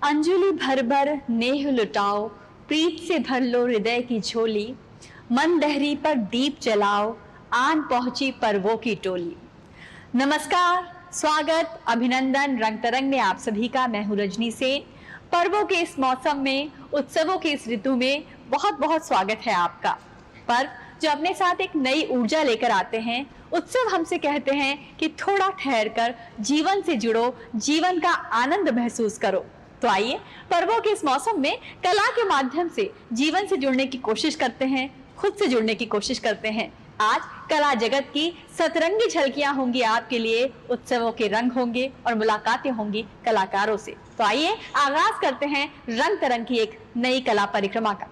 अंजलि भर भर नेह लुटाओ, प्रीत से भर लो हृदय की झोली, मन दहरी पर दीप जलाओ, आन पहुंची पर्वों की टोली। नमस्कार, स्वागत, अभिनंदन रंग तरंग में आप सभी का। मैं हूं रजनी सेन। पर्वों के इस मौसम में, उत्सवों के इस ऋतु में बहुत बहुत स्वागत है आपका। पर्व जो अपने साथ एक नई ऊर्जा लेकर आते हैं, उत्सव हमसे कहते हैं कि थोड़ा ठहर कर जीवन से जुड़ो, जीवन का आनंद महसूस करो। तो आइए पर्वों के इस मौसम में कला के माध्यम से जीवन से जुड़ने की कोशिश करते हैं, खुद से जुड़ने की कोशिश करते हैं। आज कला जगत की सतरंगी झलकियां होंगी आपके लिए, उत्सवों के रंग होंगे और मुलाकातें होंगी कलाकारों से। तो आइए आगाज करते हैं रंग तरंग की एक नई कला परिक्रमा का।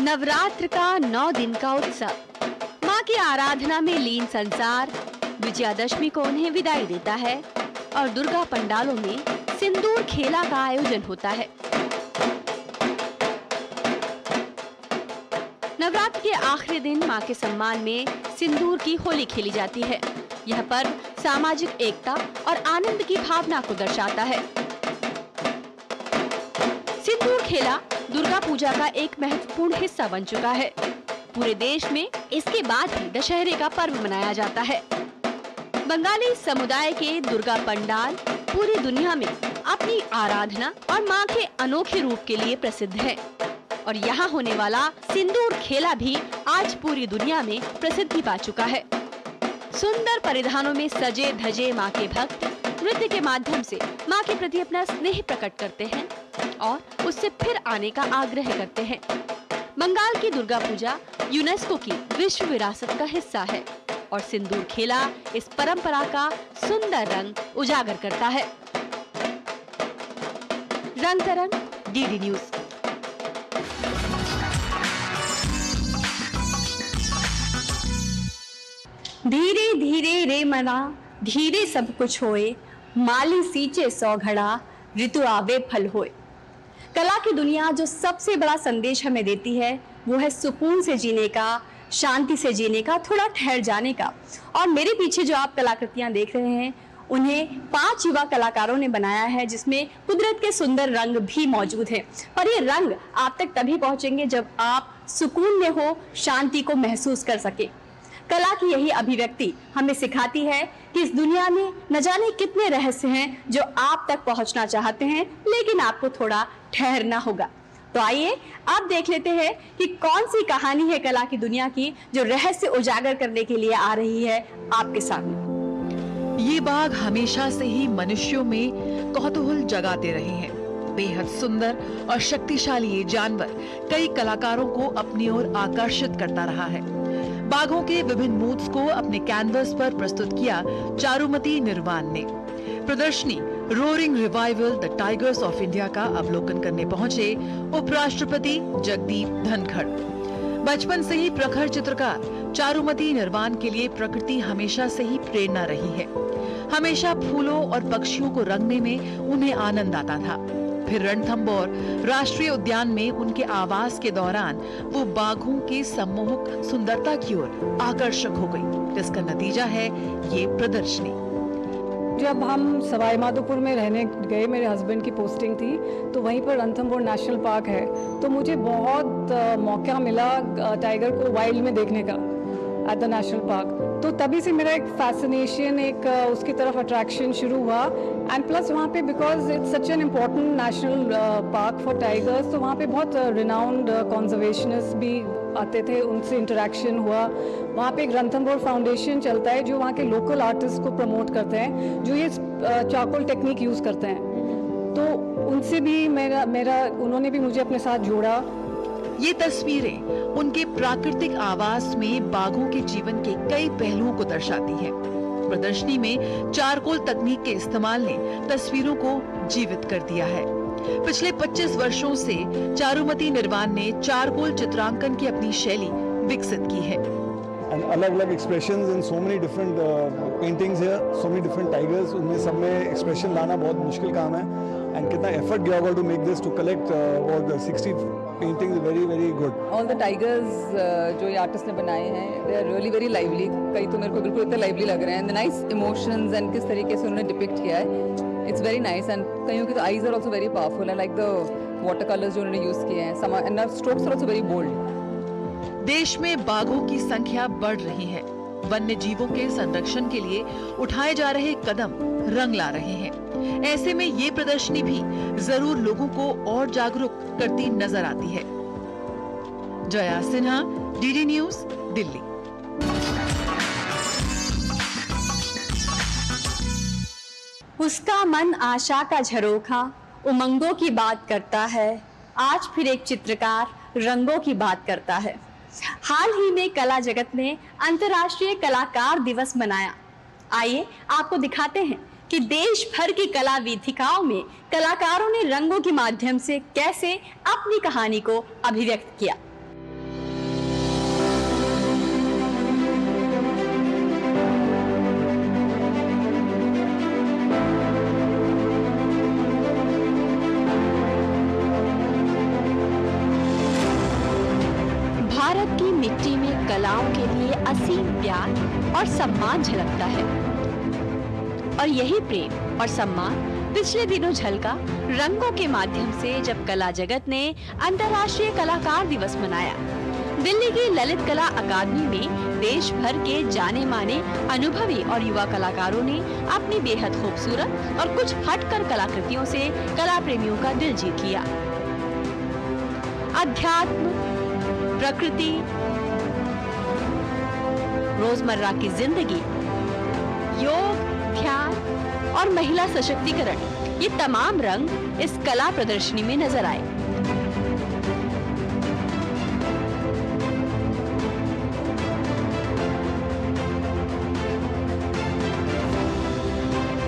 नवरात्र का 9 दिन का उत्सव, माँ की आराधना में लीन संसार विजयादशमी को उन्हें विदाई देता है और दुर्गा पंडालों में सिंदूर खेला का आयोजन होता है। नवरात्र के आखिरी दिन माँ के सम्मान में सिंदूर की होली खेली जाती है। यह पर्व सामाजिक एकता और आनंद की भावना को दर्शाता है। सिंदूर खेला दुर्गा पूजा का एक महत्वपूर्ण हिस्सा बन चुका है। पूरे देश में इसके बाद ही दशहरे का पर्व मनाया जाता है। बंगाली समुदाय के दुर्गा पंडाल पूरी दुनिया में अपनी आराधना और मां के अनोखे रूप के लिए प्रसिद्ध है और यहाँ होने वाला सिंदूर खेला भी आज पूरी दुनिया में प्रसिद्धि पा चुका है। सुंदर परिधानों में सजे धजे मां के भक्त नृत्य के माध्यम से मां के प्रति अपना स्नेह प्रकट करते हैं और उससे फिर आने का आग्रह करते हैं। बंगाल की दुर्गा पूजा यूनेस्को की विश्व विरासत का हिस्सा है और सिंदूर खेला इस परंपरा का सुंदर रंग उजागर करता है। रंग तरंग, डीडी न्यूज। धीरे धीरे रे मना, धीरे सब कुछ होए, माली सींचे 100 घड़ा, ऋतु आवे फल होए। कला की दुनिया जो सबसे बड़ा संदेश हमें देती है वो है सुकून से जीने का, शांति से जीने का, थोड़ा ठहर जाने का। और मेरे पीछे जो आप कलाकृतियां देख रहे हैं उन्हें 5 युवा कलाकारों ने बनाया है, जिसमें कुदरत के सुंदर रंग भी मौजूद हैं। पर ये रंग आप तक तभी पहुंचेंगे जब आप सुकून में हो, शांति को महसूस कर सके। कला की यही अभिव्यक्ति हमें सिखाती है कि इस दुनिया में न जाने कितने रहस्य हैं जो आप तक पहुंचना चाहते हैं, लेकिन आपको थोड़ा ठहरना होगा। तो आइए आप देख लेते हैं कि कौन सी कहानी है कला की दुनिया की जो रहस्य उजागर करने के लिए आ रही है आपके सामने। ये बाघ हमेशा से ही मनुष्यों में कौतूहल जगाते रहे हैं। बेहद सुंदर और शक्तिशाली ये जानवर कई कलाकारों को अपनी ओर आकर्षित करता रहा है। बाघों के विभिन्न मूड्स को अपने कैनवस पर प्रस्तुत किया चारुमती निर्वाण ने। प्रदर्शनी roaring revival the tigers of India का अवलोकन करने पहुंचे उपराष्ट्रपति जगदीप धनखड़। बचपन से ही प्रखर चित्रकार चारुमती निर्वाण के लिए प्रकृति हमेशा से ही प्रेरणा रही है। हमेशा फूलों और पक्षियों को रंगने में उन्हें आनंद आता था। फिर रणथंबोर राष्ट्रीय उद्यान में उनके आवास के दौरान वो बाघों की सम्मोहक सुंदरता की ओर आकर्षक हो गई, जिसका नतीजा है ये प्रदर्शनी। जब हम सवाई माधोपुर में रहने गए, मेरे हस्बैंड की पोस्टिंग थी, तो वहीं पर रणथंबोर नेशनल पार्क है, तो मुझे बहुत मौका मिला टाइगर को वाइल्ड में देखने का एट द नेशनल पार्क। तो तभी से मेरा एक फैसिनेशन, एक उसकी तरफ अट्रैक्शन शुरू हुआ। एंड प्लस वहाँ पे because it's such an important national park for tigers, तो वहाँ पे बहुत रिनाउंड कॉन्जर्वेशनिस्ट भी आते थे, उनसे इंटरेक्शन हुआ। वहाँ पे एक रणथंबोर फाउंडेशन चलता है जो वहाँ के लोकल आर्टिस्ट को प्रमोट करते हैं, जो ये चारकोल टेक्निक यूज़ करते हैं। तो उनसे भी उन्होंने भी मुझे अपने साथ जोड़ा। ये तस्वीरें उनके प्राकृतिक आवास में बाघों के जीवन के कई पहलुओं को दर्शाती है। प्रदर्शनी में चारकोल तकनीक के इस्तेमाल ने तस्वीरों को जीवित कर दिया है। पिछले 25 वर्षों से चारुमती निर्वाण ने चारकोल चित्रांकन की अपनी शैली विकसित की है। अलग-अलग एक्सप्रेशंस इन सो मेनी डिफरेंट पेंटिंग्स है, सो मेनी डिफरेंट टाइगर्स, उनमें सब में एक्सप्रेशन लाना बहुत मुश्किल काम है। and कितना effort गया होगा to make this, to collect about 60 paintings, very very good. All the tigers जो ये आर्टिस्ट ने बनाए हैं they are really very lively, कई तो मेरे को बिल्कुल इतने लाइवली लग रहे हैं, द नाइस इमोशंस एंड किस तरीके से उन्होंने डिपिक्ट किया है, इट्स वेरी नाइस। एंड कईयों की तो eyes are also very powerful, I like the water colours जो उन्होंने यूज किए हैं, some and strokes are also very bold. देश में बाघों की संख्या बढ़ रही है। वन्य जीवों के संरक्षण के लिए उठाए जा रहे कदम रंग ला रहे हैं। ऐसे में ये प्रदर्शनी भी जरूर लोगों को और जागरूक करती नजर आती है। Jaya Sinha, DD news, Delhi. उसका मन आशा का झरोखा उमंगों की बात करता है। आज फिर एक चित्रकार रंगों की बात करता है। हाल ही में कला जगत ने अंतर्राष्ट्रीय कलाकार दिवस मनाया। आइए आपको दिखाते हैं कि देश भर की कला वीथिकाओं में कलाकारों ने रंगों के माध्यम से कैसे अपनी कहानी को अभिव्यक्त किया। भारत की मिट्टी में कलाओं के लिए असीम प्यार और सम्मान झलकता है, और यही प्रेम और सम्मान पिछले दिनों झलका रंगों के माध्यम से जब कला जगत ने अंतर्राष्ट्रीय कलाकार दिवस मनाया। दिल्ली की ललित कला अकादमी में देश भर के जाने माने अनुभवी और युवा कलाकारों ने अपनी बेहद खूबसूरत और कुछ हटकर कलाकृतियों से कला प्रेमियों का दिल जीत लिया। अध्यात्म, प्रकृति, रोजमर्रा की जिंदगी, योग, ध्यान और महिला सशक्तिकरण, ये तमाम रंग इस कला प्रदर्शनी में नजर आए।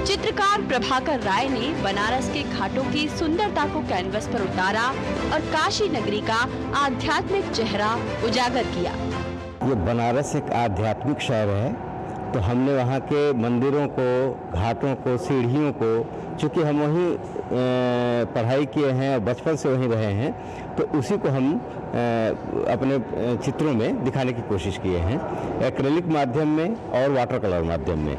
चित्रकार प्रभाकर राय ने बनारस के घाटों की सुंदरता को कैनवस पर उतारा और काशी नगरी का आध्यात्मिक चेहरा उजागर किया। ये बनारस एक आध्यात्मिक शहर है, तो हमने वहाँ के मंदिरों को, घाटों को, सीढ़ियों को, चूँकि हम वहीं पढ़ाई किए हैं और बचपन से वहीं रहे हैं, तो उसी को हम अपने चित्रों में दिखाने की कोशिश किए हैं, एक्रेलिक माध्यम में और वाटर कलर माध्यम में।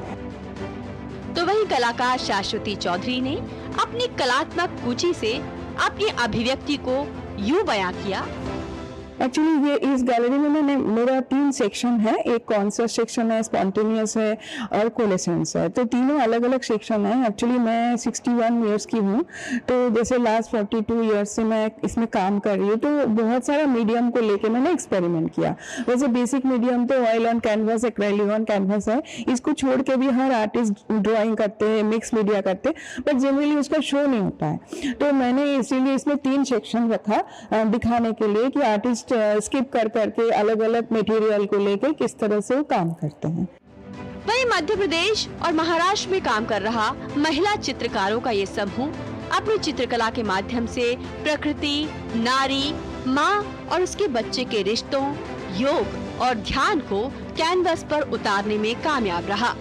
तो वही कलाकार शाश्वती चौधरी ने अपनी कलात्मक रुचि से अपनी अभिव्यक्ति को यूं बयां किया। एक्चुअली ये इस गैलरी में मेरा 3 सेक्शन है, एक कॉन्सर्ट सेक्शन है, स्पॉन्टेनियस है और कोलेसेंस है, तो तीनों अलग अलग सेक्शन है। एक्चुअली मैं 61 इयर्स की हूँ, तो जैसे लास्ट 42 इयर्स से मैं इसमें काम कर रही हूँ, तो बहुत सारा मीडियम को लेके मैंने एक्सपेरिमेंट किया। वैसे बेसिक मीडियम तो oil on canvas, acrylic on canvas है, इसको छोड़ के भी हर आर्टिस्ट ड्राइंग करते हैं, मिक्स मीडिया करते हैं, बट जनरली उसका शो नहीं होता है। तो मैंने इसीलिए इसमें 3 सेक्शन रखा दिखाने के लिए कि आर्टिस्ट स्किप कर करके अलग अलग मटेरियल को लेकर किस तरह से वो काम करते हैं। वहीं मध्य प्रदेश और महाराष्ट्र में काम कर रहा महिला चित्रकारों का ये समूह अपनी चित्रकला के माध्यम से प्रकृति, नारी, माँ और उसके बच्चे के रिश्तों, योग और ध्यान को कैनवस पर उतारने में कामयाब रहा।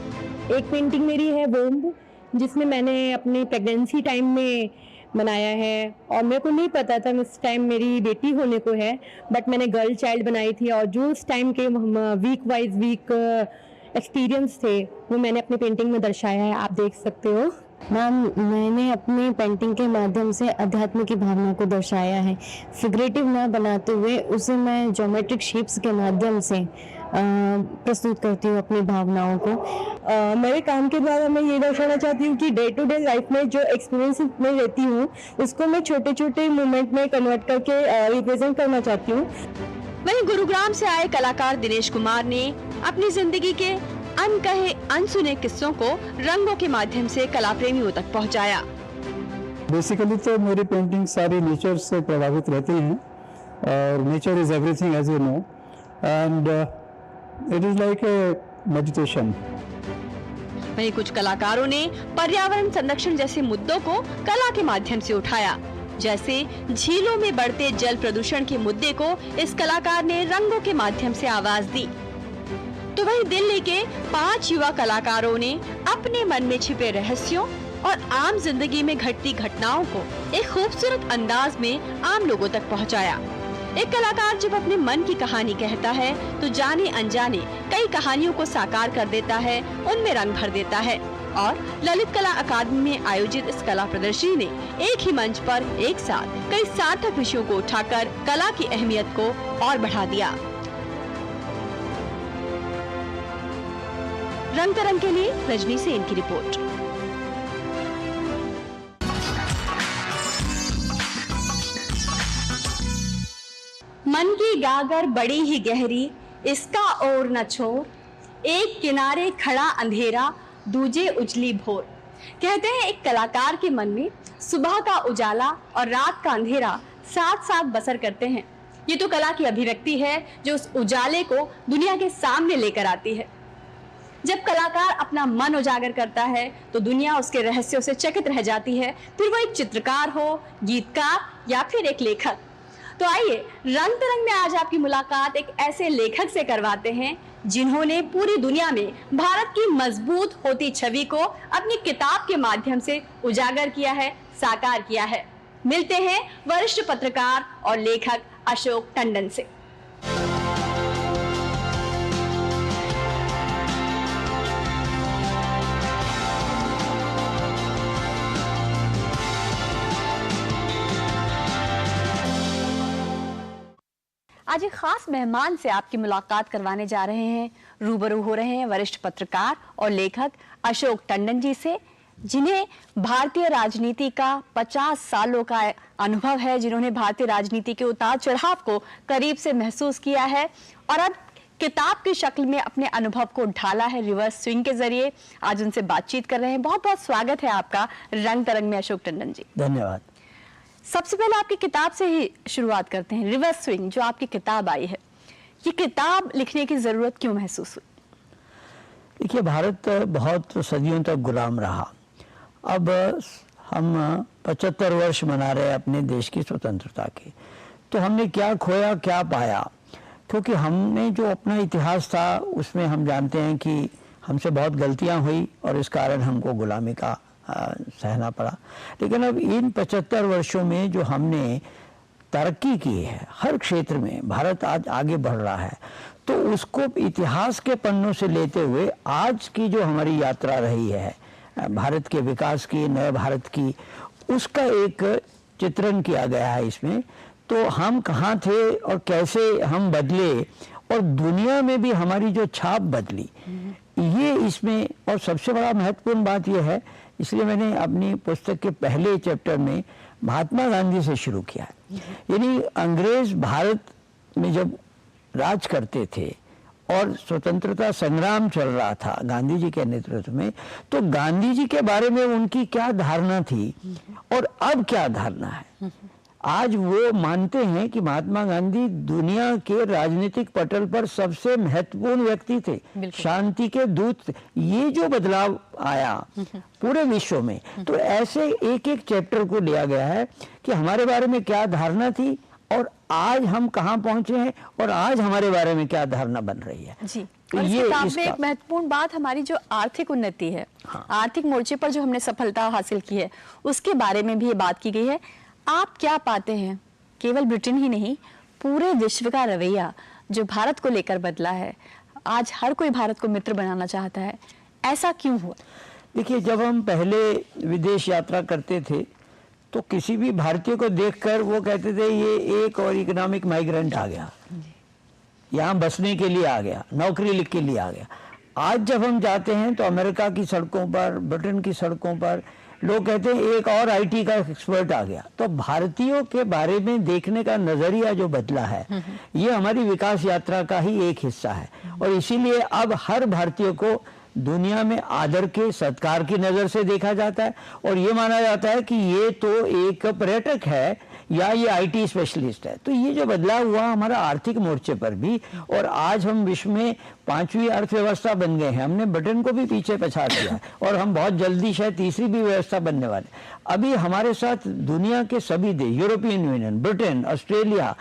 एक पेंटिंग मेरी है वोम्ब, जिसमें मैंने अपनी प्रेगनेंसी टाइम में बनाया है, और मेरे को नहीं पता था उस टाइम मेरी बेटी होने को है, बट मैंने गर्ल चाइल्ड बनाई थी, और जो उस टाइम के वीक वाइज वीक एक्सपीरियंस थे वो मैंने अपनी पेंटिंग में दर्शाया है, आप देख सकते हो। मैम, मैंने अपनी पेंटिंग के माध्यम से अध्यात्म की भावना को दर्शाया है। फिगरेटिव ना बनाते हुए उसे मैं ज्योमेट्रिक शेप्स के माध्यम से प्रस्तुत करती हूँ अपनी भावनाओं को। मेरे काम के द्वारा मैं ये दर्शाना चाहती हूँ कि डे टू डे लाइफ में जो एक्सपीरियंस में रहती हूँ उसको मैं छोटे छोटे मोमेंट में कन्वर्ट करके रिप्रेजेंट करना चाहती हूँ। वहीं गुरुग्राम से आए कलाकार दिनेश कुमार ने अपनी जिंदगी के अनकहे अनसुने किस्सों को रंगों के माध्यम से कला प्रेमियों तक पहुंचाया। बेसिकली तो मेरी पेंटिंग सारी नेचर से प्रभावित रहती हैं, और nature is everything as you know, and it is like a meditation. वहीं कुछ कलाकारों ने पर्यावरण संरक्षण जैसे मुद्दों को कला के माध्यम से उठाया, जैसे झीलों में बढ़ते जल प्रदूषण के मुद्दे को इस कलाकार ने रंगों के माध्यम से आवाज दी। तो वहीं दिल्ली के 5 युवा कलाकारों ने अपने मन में छिपे रहस्यों और आम जिंदगी में घटती घटनाओं को एक खूबसूरत अंदाज में आम लोगों तक पहुंचाया। एक कलाकार जब अपने मन की कहानी कहता है तो जाने अनजाने कई कहानियों को साकार कर देता है, उनमें रंग भर देता है। और ललित कला अकादमी में आयोजित इस कला प्रदर्शनी ने एक ही मंच पर एक साथ कई सार्थक विषयों को उठाकर कला की अहमियत को और बढ़ा दिया। रंग तरंग के लिए रजनी सेन की रिपोर्ट। मन की गागर बड़ी ही गहरी, इसका और न छोर, एक किनारे खड़ा अंधेरा, दूजे उजली भोर। कहते हैं एक कलाकार के मन में सुबह का उजाला और रात का अंधेरा साथ साथ बसर करते हैं। ये तो कला की अभिव्यक्ति है जो उस उजाले को दुनिया के सामने लेकर आती है। जब कलाकार अपना मन उजागर करता है तो दुनिया उसके रहस्यों से चकित रह जाती है, फिर वो एक चित्रकार हो, गीतकार या फिर एक लेखक। तो आइए रंग तरंग में आज आपकी मुलाकात एक ऐसे लेखक से करवाते हैं जिन्होंने पूरी दुनिया में भारत की मजबूत होती छवि को अपनी किताब के माध्यम से उजागर किया है, साकार किया है। मिलते हैं वरिष्ठ पत्रकार और लेखक अशोक टंडन से। आज एक खास मेहमान से आपकी मुलाकात करवाने जा रहे हैं। रूबरू हो रहे हैं वरिष्ठ पत्रकार और लेखक अशोक टंडन जी से, जिन्हें भारतीय राजनीति का 50 सालों का अनुभव है, जिन्होंने भारतीय राजनीति के उतार चढ़ाव को करीब से महसूस किया है और अब किताब की शक्ल में अपने अनुभव को ढाला है रिवर्स स्विंग के जरिए। आज उनसे बातचीत कर रहे हैं। बहुत बहुत स्वागत है आपका रंग तरंग में अशोक टंडन जी। धन्यवाद। सबसे पहले आपकी किताब से ही शुरुआत करते हैं। रिवर्स स्विंग जो आपकी किताब आई है, ये किताब लिखने की जरूरत क्यों महसूस हुई? देखिए, भारत बहुत सदियों तक गुलाम रहा। अब हम 75 वर्ष मना रहे अपने देश की स्वतंत्रता के, तो हमने क्या खोया क्या पाया? क्योंकि हमने जो अपना इतिहास था उसमें हम जानते हैं कि हमसे बहुत गलतियां हुई और इस कारण हमको गुलामी का सहना पड़ा। लेकिन अब इन 75 वर्षों में जो हमने तरक्की की है, हर क्षेत्र में भारत आज आगे बढ़ रहा है, तो उसको इतिहास के पन्नों से लेते हुए आज की जो हमारी यात्रा रही है भारत के विकास की, नए भारत की, उसका एक चित्रण किया गया है इसमें। तो हम कहाँ थे और कैसे हम बदले और दुनिया में भी हमारी जो छाप बदली, ये इसमें। और सबसे बड़ा महत्वपूर्ण बात यह है, इसलिए मैंने अपनी पुस्तक के पहले चैप्टर में महात्मा गांधी से शुरू किया है। यानी अंग्रेज भारत में जब राज करते थे और स्वतंत्रता संग्राम चल रहा था गांधी जी के नेतृत्व में, तो गांधी जी के बारे में उनकी क्या धारणा थी और अब क्या धारणा है। आज वो मानते हैं कि महात्मा गांधी दुनिया के राजनीतिक पटल पर सबसे महत्वपूर्ण व्यक्ति थे, शांति के दूत थे। ये जो बदलाव आया पूरे विश्व में, तो ऐसे एक एक चैप्टर को लिया गया है कि हमारे बारे में क्या धारणा थी और आज हम कहाँ पहुंचे हैं और आज हमारे बारे में क्या धारणा बन रही है जी। और इस किताब में एक महत्वपूर्ण बात हमारी जो आर्थिक उन्नति है, आर्थिक मोर्चे पर जो हमने सफलता हासिल की है, उसके बारे में भी ये बात की गई है। आप क्या पाते हैं, केवल ब्रिटेन ही नहीं पूरे विश्व का रवैया जो भारत को लेकर बदला है, आज हर कोई भारत को मित्र बनाना चाहता है, ऐसा क्यों हुआ? देखिए, जब हम पहले विदेश यात्रा करते थे तो किसी भी भारतीय को देखकर वो कहते थे ये एक और इकोनॉमिक माइग्रेंट आ गया, यहाँ बसने के लिए आ गया, नौकरी के लिए आ गया। आज जब हम जाते हैं तो अमेरिका की सड़कों पर, ब्रिटेन की सड़कों पर लोग कहते हैं एक और आईटी का एक्सपर्ट आ गया। तो भारतीयों के बारे में देखने का नजरिया जो बदला है, ये हमारी विकास यात्रा का ही एक हिस्सा है। और इसीलिए अब हर भारतीय को दुनिया में आदर के, सत्कार की नजर से देखा जाता है और ये माना जाता है कि ये तो एक पर्यटक है, या ये आईटी स्पेशलिस्ट है। तो ये जो बदलाव हुआ हमारा आर्थिक मोर्चे पर भी, और आज हम विश्व में 5वीं अर्थव्यवस्था बन गए हैं। हमने ब्रिटेन को भी पीछे पछाड़ दिया है और हम बहुत जल्दी शायद तीसरी भी व्यवस्था बनने वाले। अभी हमारे साथ दुनिया के सभी देश, European union, Britain, Australia,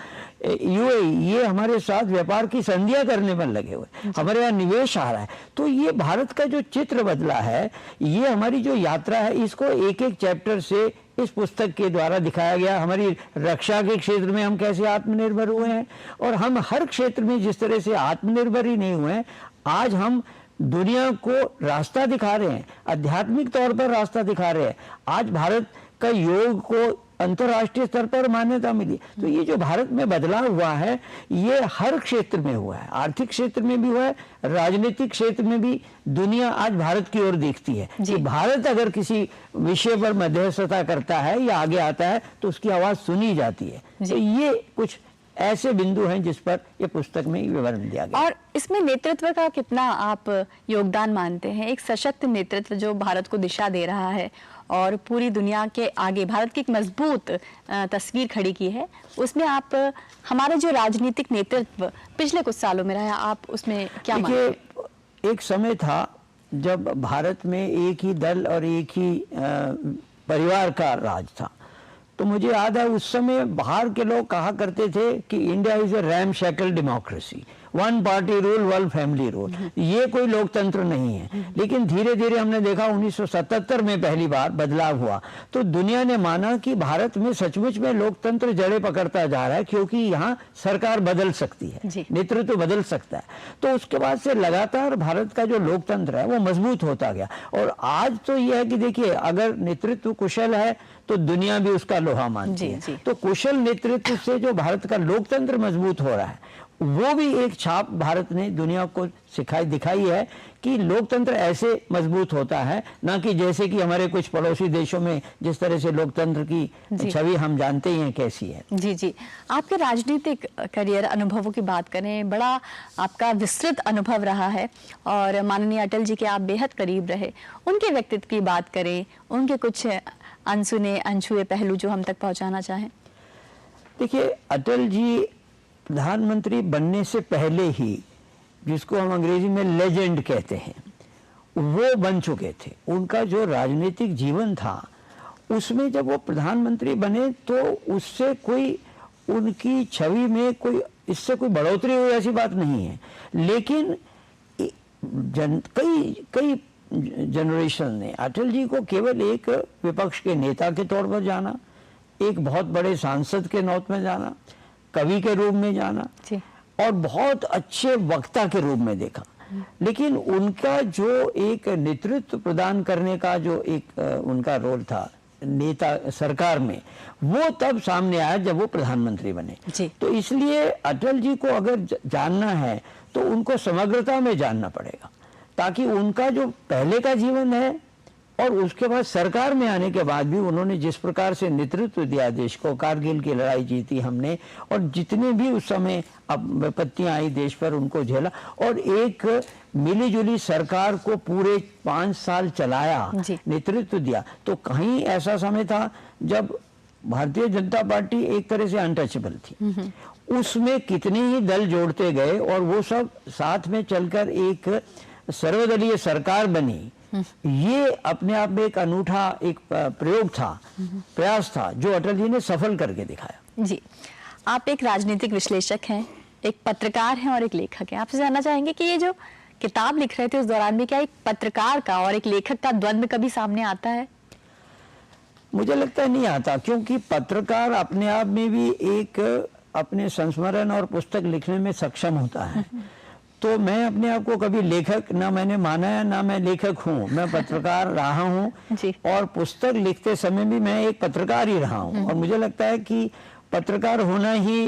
UAE, ये हमारे साथ व्यापार की संधियां करने में लगे हुए, हमारे यहाँ निवेश आ रहा है। तो ये भारत का जो चित्र बदला है, ये हमारी जो यात्रा है, इसको एक एक चैप्टर से इस पुस्तक के द्वारा दिखाया गया। हमारी रक्षा के क्षेत्र में हम कैसे आत्मनिर्भर हुए हैं, और हम हर क्षेत्र में जिस तरह से आत्मनिर्भर ही नहीं हुए हैं, आज हम दुनिया को रास्ता दिखा रहे हैं, आध्यात्मिक तौर पर रास्ता दिखा रहे हैं। आज भारत का योग को अंतर्राष्ट्रीय स्तर पर मान्यता मिली। तो ये जो भारत में बदलाव हुआ है, ये हर क्षेत्र में हुआ है, आर्थिक क्षेत्र में भी हुआ है, राजनीतिक क्षेत्र में भी। दुनिया आज भारत की ओर देखती है कि भारत अगर किसी विषय पर मध्यस्थता करता है या आगे आता है तो उसकी आवाज सुनी जाती है। तो ये कुछ ऐसे बिंदु हैं जिस पर ये पुस्तक में विवरण दिया गया। और इसमें नेतृत्व का कितना आप योगदान मानते हैं? एक सशक्त नेतृत्व जो भारत को दिशा दे रहा है और पूरी दुनिया के आगे भारत की एक मजबूत तस्वीर खड़ी की है, उसमें आप हमारा जो राजनीतिक नेतृत्व पिछले कुछ सालों में रहा, आप उसमें क्या मानते हैं? एक समय था जब भारत में एक ही दल और एक ही परिवार का राज था। तो मुझे याद है उस समय बाहर के लोग कहा करते थे कि India is a ramshackle democracy, one party rule, one family rule, ये कोई लोकतंत्र नहीं है। लेकिन धीरे धीरे हमने देखा 1977 में पहली बार बदलाव हुआ, तो दुनिया ने माना कि भारत में सचमुच में लोकतंत्र जड़ें पकड़ता जा रहा है, क्योंकि यहाँ सरकार बदल सकती है, नेतृत्व बदल सकता है। तो उसके बाद से लगातार भारत का जो लोकतंत्र है वो मजबूत होता गया। और आज तो यह है कि देखिए, अगर नेतृत्व कुशल है तो दुनिया भी उसका लोहा मानती है। तो कुशल नेतृत्व से जो भारत का लोकतंत्र मजबूत हो रहा है, वो भी एक छाप भारत ने दुनिया को दिखाई है कि लोकतंत्र ऐसे मजबूत होता है, ना कि जैसे कि हमारे कुछ पड़ोसी देशों में जिस तरह से लोकतंत्र की छवि हम जानते ही हैं कैसी है। जी जी, आपके राजनीतिक करियर अनुभवों की बात करें, बड़ा आपका विस्तृत अनुभव रहा है और माननीय अटल जी के आप बेहद करीब रहे। उनके व्यक्तित्व की बात करें, उनके कुछ अनसुने अनछुए पहलू जो हम तक पहुंचाना चाहें। देखिए, अटल जी प्रधानमंत्री बनने से पहले ही, जिसको हम अंग्रेजी में लेजेंड कहते हैं, वो बन चुके थे। उनका जो राजनीतिक जीवन था उसमें जब वो प्रधानमंत्री बने तो उससे कोई, उनकी छवि में कोई, इससे कोई बढ़ोतरी हुई ऐसी बात नहीं है। लेकिन कई जनरेशन ने अटल जी को केवल एक विपक्ष के नेता के तौर पर जाना, एक बहुत बड़े सांसद के नौत में जाना, कवि के रूप में जाना और बहुत अच्छे वक्ता के रूप में देखा। लेकिन उनका जो एक नेतृत्व प्रदान करने का जो एक उनका रोल था नेता सरकार में, वो तब सामने आया जब वो प्रधानमंत्री बने। तो इसलिए अटल जी को अगर जानना है तो उनको समग्रता में जानना पड़ेगा, ताकि उनका जो पहले का जीवन है और उसके बाद सरकार में आने के बाद भी उन्होंने जिस प्रकार से नेतृत्व दिया देश को, कारगिल की लड़ाई जीती हमने, और जितने भी उस समय विपत्तियां आई देश पर उनको झेला, और एक मिली जुली सरकार को पूरे 5 साल चलाया, नेतृत्व दिया। तो कहीं ऐसा समय था जब भारतीय जनता पार्टी एक तरह से अनटचेबल थी, उसमें कितने ही दल जोड़ते गए और वो सब साथ में चलकर एक सर्वदलीय सरकार बनी। ये अपने आप में एक अनूठा एक प्रयोग था, प्रयास था, जो अटल जी ने सफल करके दिखाया। जी, आप एक राजनीतिक विश्लेषक हैं, एक पत्रकार हैं और एक लेखक हैं। आपसे जानना चाहेंगे कि ये जो किताब लिख रहे थे उस दौरान भी क्या एक पत्रकार का और एक लेखक का द्वंद्व कभी सामने आता है? मुझे लगता है नहीं आता, क्योंकि पत्रकार अपने आप में भी एक अपने संस्मरण और पुस्तक लिखने में सक्षम होता है। तो मैं अपने आप को कभी लेखक ना मैंने माना है, ना मैं लेखक हूँ, मैं पत्रकार रहा हूँ और पुस्तक लिखते समय भी मैं एक पत्रकार ही रहा हूँ। और मुझे लगता है कि पत्रकार होना ही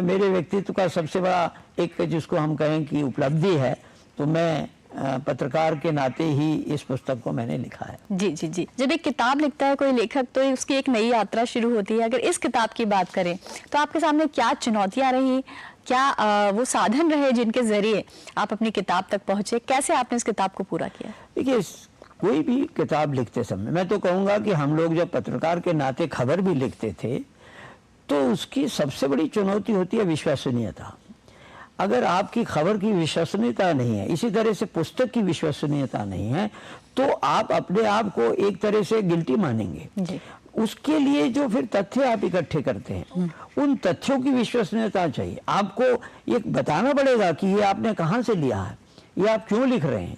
मेरे व्यक्तित्व का सबसे बड़ा एक, जिसको हम कहें कि उपलब्धि है। तो मैं पत्रकार के नाते ही इस पुस्तक को मैंने लिखा है। जी जी जी, जब एक किताब लिखता है कोई लेखक तो उसकी एक नई यात्रा शुरू होती है। अगर इस किताब की बात करें तो आपके सामने क्या चुनौतियां रही, क्या वो साधन रहे जिनके जरिए आप अपनी किताब तक पहुंचे, कैसे आपने इस किताब को पूरा किया? देखिए, कोई भी किताब लिखते समय मैं तो कहूँगा कि हम लोग जब पत्रकार के नाते खबर भी लिखते थे तो उसकी सबसे बड़ी चुनौती होती है विश्वसनीयता। अगर आपकी खबर की विश्वसनीयता नहीं है, इसी तरह से पुस्तक की विश्वसनीयता नहीं है, तो आप अपने आप को एक तरह से गिल्टी मानेंगे जी। उसके लिए जो फिर तथ्य आप इकट्ठे करते हैं, उन तथ्यों की विश्वसनीयता चाहिए। आपको ये बताना पड़ेगा कि ये आपने कहाँ से लिया है, ये आप क्यों लिख रहे हैं।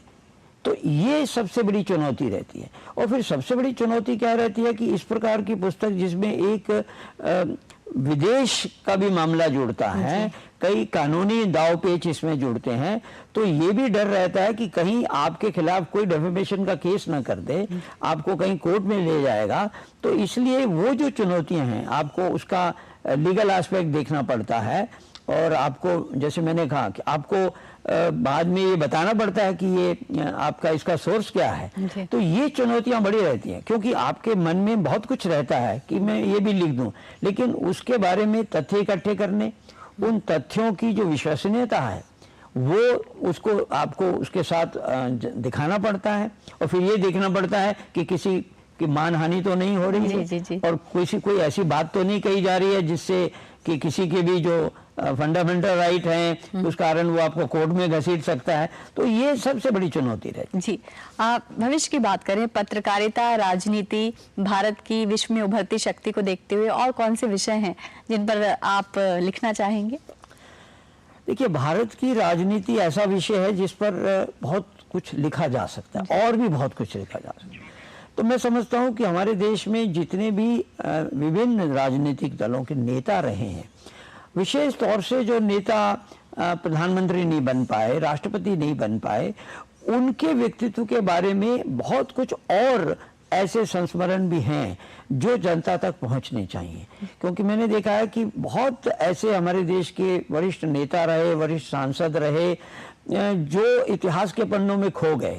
तो ये सबसे बड़ी चुनौती रहती है। और फिर सबसे बड़ी चुनौती क्या रहती है कि इस प्रकार की पुस्तक जिसमें एक विदेश का भी मामला जुड़ता है, कई कानूनी दाव पेच इसमें जुड़ते हैं, तो ये भी डर रहता है कि कहीं आपके खिलाफ कोई डेफेमेशन का केस ना कर दे, आपको कहीं कोर्ट में ले जाएगा। तो इसलिए वो जो चुनौतियां हैं, आपको उसका लीगल एस्पेक्ट देखना पड़ता है। और आपको, जैसे मैंने कहा कि आपको बाद में ये बताना पड़ता है कि ये आपका इसका सोर्स क्या है। तो ये चुनौतियां बड़ी रहती हैं, क्योंकि आपके मन में बहुत कुछ रहता है कि मैं ये भी लिख दूं, लेकिन उसके बारे में तथ्य इकट्ठे करने, उन तथ्यों की जो विश्वसनीयता है वो उसको आपको उसके साथ दिखाना पड़ता है। और फिर ये देखना पड़ता है कि किसी की मानहानि तो नहीं हो रही है, और कोई ऐसी बात तो नहीं कही जा रही है जिससे कि किसी के भी जो फंडामेंटल राइट हैं उस कारण वो आपको कोर्ट में घसीट सकता है। तो ये सबसे बड़ी चुनौती रहती है। जी, भविष्य की बात करें, पत्रकारिता, राजनीति, भारत की विश्व में उभरती शक्ति को देखते हुए और कौन से विषय हैं जिन पर आप लिखना चाहेंगे? देखिए, भारत की राजनीति ऐसा विषय है जिस पर बहुत कुछ लिखा जा सकता है, और भी बहुत कुछ लिखा जा सकता है। तो मैं समझता हूँ कि हमारे देश में जितने भी विभिन्न राजनीतिक दलों के नेता रहे हैं, विशेष तौर से जो नेता प्रधानमंत्री नहीं बन पाए, राष्ट्रपति नहीं बन पाए, उनके व्यक्तित्व के बारे में बहुत कुछ और ऐसे संस्मरण भी हैं जो जनता तक पहुंचने चाहिए। क्योंकि मैंने देखा है कि बहुत ऐसे हमारे देश के वरिष्ठ नेता रहे, वरिष्ठ सांसद रहे, जो इतिहास के पन्नों में खो गए,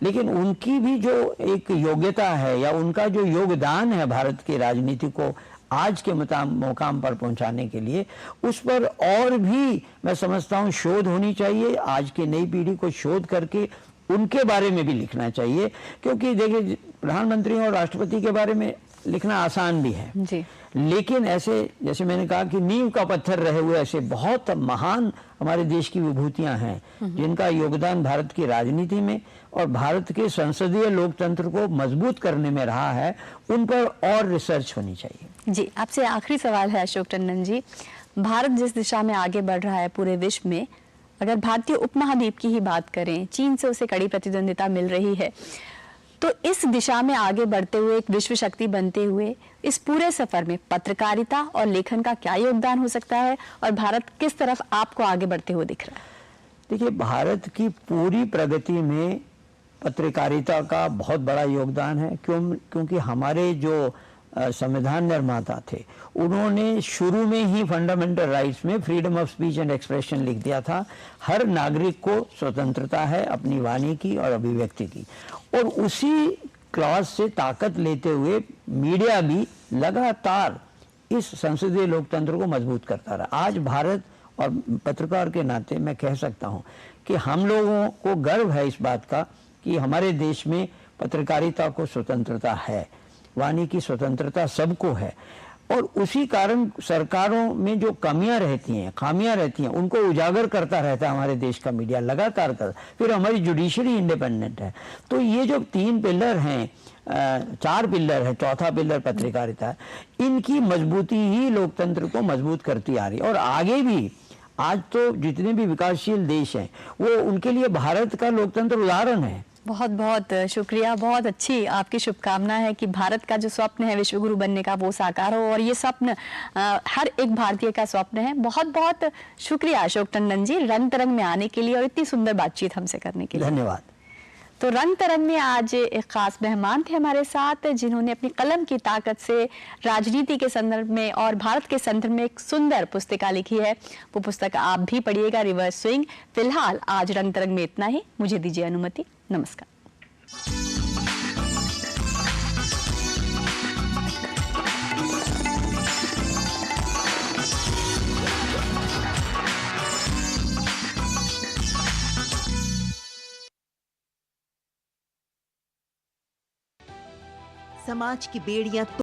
लेकिन उनकी भी जो एक योग्यता है या उनका जो योगदान है भारत की राजनीति को आज के मुकाम पर पहुंचाने के लिए, उस पर और भी मैं समझता हूं शोध होनी चाहिए। आज की नई पीढ़ी को शोध करके उनके बारे में भी लिखना चाहिए, क्योंकि देखिए, प्रधानमंत्री और राष्ट्रपति के बारे में लिखना आसान भी है जी। लेकिन ऐसे, जैसे मैंने कहा कि नींव का पत्थर रहे हुए ऐसे बहुत महान हमारे देश की विभूतियां हैं जिनका योगदान भारत की राजनीति में और भारत के संसदीय लोकतंत्र को मजबूत करने में रहा है, उन पर और रिसर्च होनी चाहिए। जी, आपसे आखिरी सवाल है अशोक टंडन जी, भारत जिस दिशा में आगे बढ़ रहा है पूरे विश्व में, अगर भारतीय उपमहाद्वीप की ही बात करें, चीन से उसे कड़ी प्रतिद्वंदिता मिल रही है, तो इस दिशा में आगे बढ़ते हुए, एक विश्व शक्ति बनते हुए, इस पूरे सफर में पत्रकारिता और लेखन का क्या योगदान हो सकता है और भारत किस तरफ आपको आगे बढ़ते हुए दिख रहा है? देखिए, भारत की पूरी प्रगति में पत्रकारिता का बहुत बड़ा योगदान है। क्योंकि हमारे जो संविधान निर्माता थे, उन्होंने शुरू में ही फंडामेंटल राइट्स में freedom of speech and expression लिख दिया था। हर नागरिक को स्वतंत्रता है अपनी वाणी की और अभिव्यक्ति की, और उसी क्लॉज से ताकत लेते हुए मीडिया भी लगातार इस संसदीय लोकतंत्र को मजबूत करता रहा। आज भारत और पत्रकार के नाते मैं कह सकता हूं कि हम लोगों को गर्व है इस बात का कि हमारे देश में पत्रकारिता को स्वतंत्रता है, वाणी की स्वतंत्रता सबको है। और उसी कारण सरकारों में जो कमियां रहती हैं, खामियां रहती हैं, उनको उजागर करता रहता है हमारे देश का मीडिया लगातार कर। फिर हमारी जुडिशरी इंडिपेंडेंट है। तो ये जो 3 पिलर हैं, 4 पिलर है, चौथा पिलर पत्रकारिता है, इनकी मजबूती ही लोकतंत्र को मजबूत करती आ रही है। और आगे भी, आज तो जितने भी विकासशील देश हैं, वो उनके लिए भारत का लोकतंत्र उदाहरण है। बहुत बहुत शुक्रिया, बहुत अच्छी आपकी शुभकामना है कि भारत का जो स्वप्न है विश्व गुरु बनने का वो साकार हो, और ये स्वप्न हर एक भारतीय का स्वप्न है। बहुत बहुत शुक्रिया अशोक टंडन जी, रंग तरंग में आने के लिए और इतनी सुंदर बातचीत हमसे करने के लिए। धन्यवाद। तो रंग तरंग में आज एक खास मेहमान थे हमारे साथ, जिन्होंने अपनी कलम की ताकत से राजनीति के संदर्भ में और भारत के संदर्भ में एक सुंदर पुस्तिका लिखी है। वो पुस्तक आप भी पढ़िएगा, रिवर्स स्विंग। फिलहाल आज रंग तरंग में इतना ही, मुझे दीजिए अनुमति। नमस्कार। समाज की बेड़ियां